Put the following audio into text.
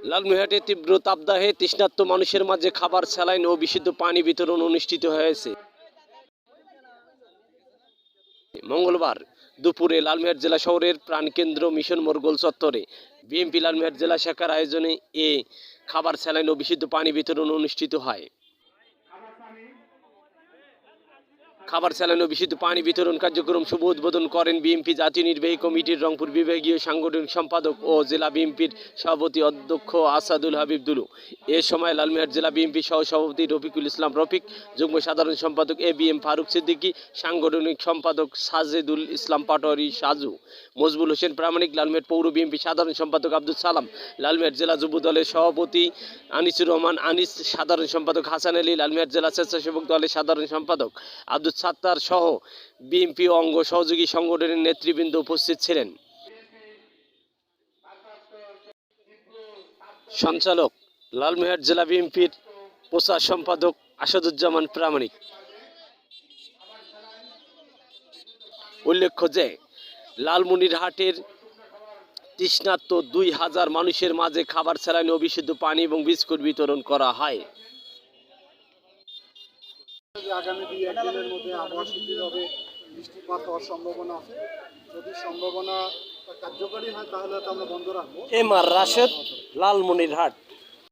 লালমনিরহাটে তীব্র তাপদাহে তৃষ্ণার্ত মানুষের মাঝে খাবার, স্যালাইন ও বিশুদ্ধ পানি বিতরণ অনুষ্ঠিত হয়েছে। মঙ্গলবার দুপুরে লালমনিরহাট জেলা শহরের প্রাণকেন্দ্র মিশন মোড় গোল চত্বরে বিএনপি লালমনিরহাট জেলা শাখার আয়োজনে এ খাবার, স্যালাইন ও বিশুদ্ধ পানি বিতরণ অনুষ্ঠিত হয়। খাবার, স্যালাইন ও বিশুদ্ধ পানি বিতরণ কার্যক্রম শুভ উদ্বোধন করেন বিএনপি জাতীয় নির্বাহী কমিটির রংপুর বিভাগীয় সাংগঠনিক সম্পাদক ও জেলা বিএনপির সভাপতি অধ্যক্ষ আসাদুল হাবিব দুলু। এ সময় লালমনিরহাট জেলা বিএনপি সহ সভাপতি রফিকুল ইসলাম রফিক, যুগ্ম সাধারণ সম্পাদক এবিএম ফারুক সিদ্দিকী, সাংগঠনিক সম্পাদক সাজেদুল ইসলাম পাটোয়ারি সাজু, মজবুল হোসেন প্রামাণিক, লালমনিরহাট পৌর বিএনপি সাধারণ সম্পাদক আব্দুল সালাম, লালমনিরহাট জেলা যুব দলের সভাপতি আনিসুর রহমান আনিস, সাধারণ সম্পাদক হাসান আলী, লালমনিরহাট জেলা স্বেচ্ছাসেবক দলের সাধারণ সম্পাদক আব্দুল সাত্তার সহ বিএনপি অঙ্গ সহযোগী সংগঠনের নেতৃবৃন্দ উপস্থিত ছিলেন। সঞ্চালক লালমনিরহাট জেলা বিএনপির প্রচার সম্পাদক আসাদুজ্জামান প্রামাণিক। উল্লেখ্য যে লালমনিরহাটের তৃষ্ণার্ত ২,০০০ মানুষের মাঝে খাবার, স্যালাইন ও বিশুদ্ধ পানি এবং বিস্কুট বিতরণ করা হয়। আগামী ২-১ দিনের মধ্যে আবহাওয়া শিথিল হবে, বৃষ্টিপাত হওয়ার সম্ভাবনা আছে। যদি সম্ভাবনা কার্যকরী হয় তাহলে তো আমরা বন্ধ রাখবো। M R Rashed, Lalmonirhat.